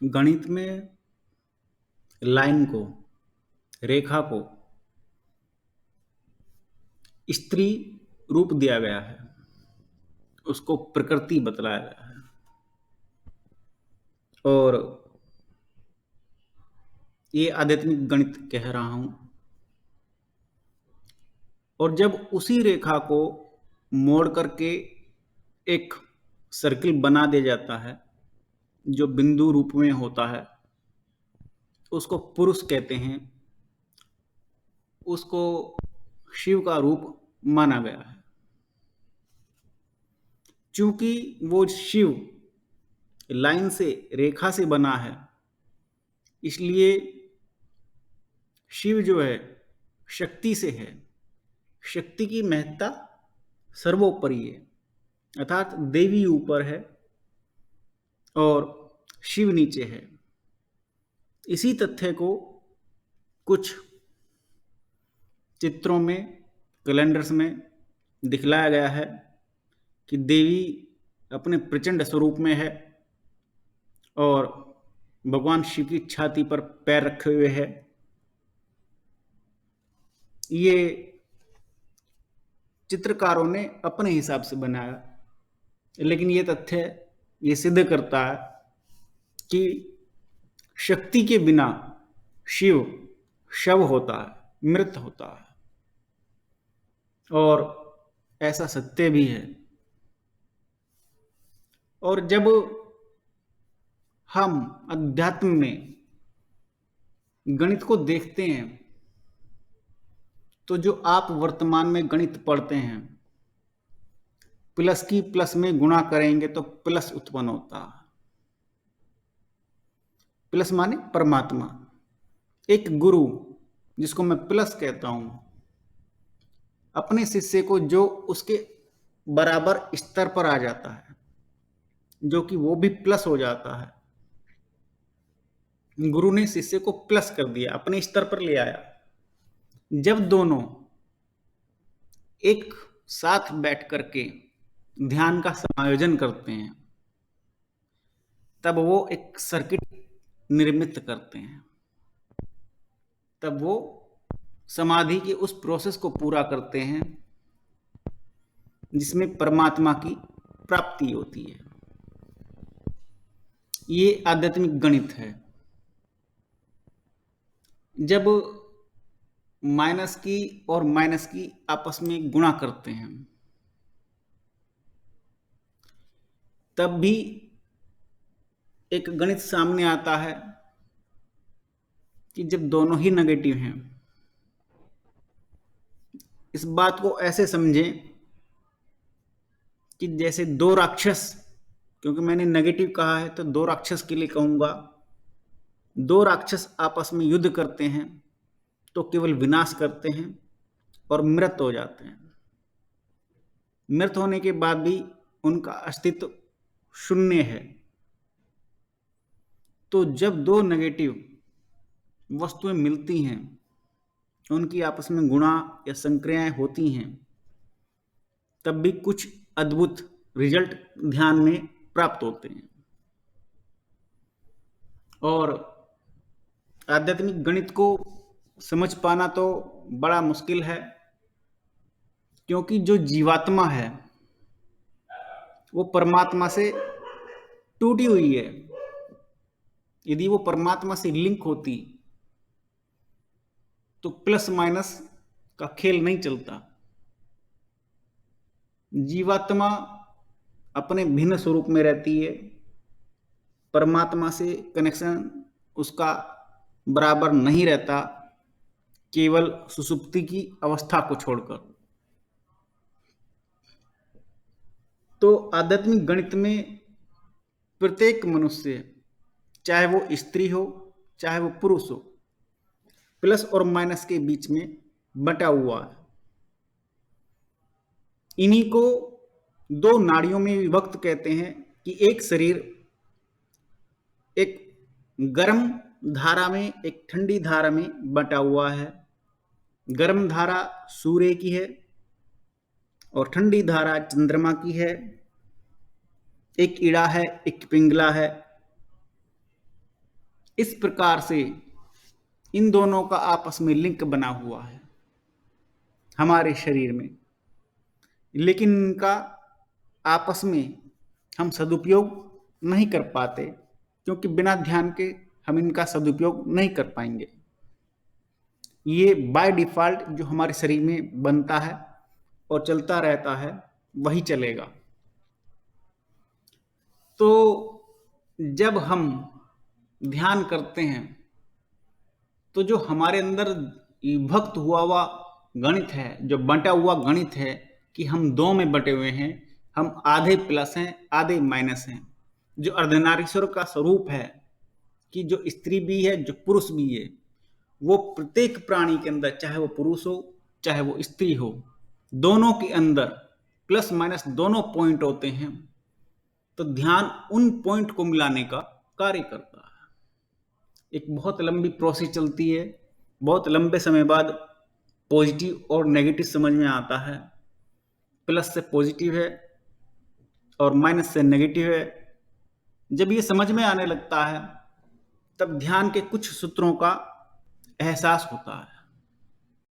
गणित में लाइन को, रेखा को स्त्री रूप दिया गया है, उसको प्रकृति बतलाया गया है। और ये आध्यात्मिक गणित कह रहा हूं। और जब उसी रेखा को मोड़ करके एक सर्किल बना दिया जाता है जो बिंदु रूप में होता है, उसको पुरुष कहते हैं। उसको शिव का रूप माना गया है। चूंकि वो शिव लाइन से, रेखा से बना है, इसलिए शिव जो है शक्ति से है। शक्ति की महत्ता सर्वोपरि है, अर्थात देवी ऊपर है और शिव नीचे है। इसी तथ्य को कुछ चित्रों में, कैलेंडर्स में दिखलाया गया है कि देवी अपने प्रचंड स्वरूप में है और भगवान शिव की छाती पर पैर रखे हुए है। ये चित्रकारों ने अपने हिसाब से बनाया, लेकिन ये तथ्य ये सिद्ध करता है कि शक्ति के बिना शिव शव होता है, मृत होता है। और ऐसा सत्य भी है। और जब हम अध्यात्म में गणित को देखते हैं तो जो आप वर्तमान में गणित पढ़ते हैं, प्लस की प्लस में गुणा करेंगे तो प्लस उत्पन्न होता है। प्लस माने परमात्मा। एक गुरु, जिसको मैं प्लस कहता हूं, अपने शिष्य को जो उसके बराबर स्तर पर आ जाता है, जो कि वो भी प्लस हो जाता है, गुरु ने शिष्य को प्लस कर दिया, अपने स्तर पर ले आया। जब दोनों एक साथ बैठ करके ध्यान का समायोजन करते हैं, तब वो एक सर्किट निर्मित करते हैं। तब वो समाधि के उस प्रोसेस को पूरा करते हैं जिसमें परमात्मा की प्राप्ति होती है। ये आध्यात्मिक गणित है। जब माइनस की और माइनस की आपस में गुणा करते हैं, तब भी एक गणित सामने आता है कि जब दोनों ही नेगेटिव हैं। इस बात को ऐसे समझें कि जैसे दो राक्षस, क्योंकि मैंने नेगेटिव कहा है तो दो राक्षस के लिए कहूंगा, दो राक्षस आपस में युद्ध करते हैं तो केवल विनाश करते हैं और मृत हो जाते हैं। मृत होने के बाद भी उनका अस्तित्व शून्य है। तो जब दो नेगेटिव वस्तुएं मिलती हैं, उनकी आपस में गुणा या संक्रियाएं होती हैं, तब भी कुछ अद्भुत रिजल्ट ध्यान में प्राप्त होते हैं। और आध्यात्मिक गणित को समझ पाना तो बड़ा मुश्किल है, क्योंकि जो जीवात्मा है वो परमात्मा से टूटी हुई है। यदि वो परमात्मा से लिंक होती तो प्लस माइनस का खेल नहीं चलता। जीवात्मा अपने भिन्न स्वरूप में रहती है, परमात्मा से कनेक्शन उसका बराबर नहीं रहता, केवल सुसुप्ति की अवस्था को छोड़कर। तो आध्यात्मिक गणित में प्रत्येक मनुष्य, चाहे वो स्त्री हो चाहे वो पुरुष हो, प्लस और माइनस के बीच में बटा हुआ है। इन्हीं को दो नाड़ियों में विभक्त कहते हैं कि एक शरीर एक गर्म धारा में, एक ठंडी धारा में बटा हुआ है। गर्म धारा सूर्य की है और ठंडी धारा चंद्रमा की है। एक इड़ा है, एक पिंगला है। इस प्रकार से इन दोनों का आपस में लिंक बना हुआ है हमारे शरीर में, लेकिन इनका आपस में हम सदुपयोग नहीं कर पाते, क्योंकि बिना ध्यान के हम इनका सदुपयोग नहीं कर पाएंगे। ये बाय डिफॉल्ट जो हमारे शरीर में बनता है और चलता रहता है वही चलेगा। तो जब हम ध्यान करते हैं तो जो हमारे अंदर विभक्त हुआ गणित है, जो बंटा हुआ गणित है कि हम दो में बटे हुए हैं, हम आधे प्लस हैं आधे माइनस हैं, जो अर्धनारीश्वर का स्वरूप है कि जो स्त्री भी है जो पुरुष भी है, वो प्रत्येक प्राणी के अंदर, चाहे वो पुरुष हो चाहे वो स्त्री हो, दोनों के अंदर प्लस माइनस दोनों पॉइंट होते हैं। तो ध्यान उन पॉइंट को मिलाने का कार्य करता है। एक बहुत लंबी प्रोसेस चलती है, बहुत लंबे समय बाद पॉजिटिव और नेगेटिव समझ में आता है। प्लस से पॉजिटिव है और माइनस से नेगेटिव है। जब ये समझ में आने लगता है तब ध्यान के कुछ सूत्रों का एहसास होता है।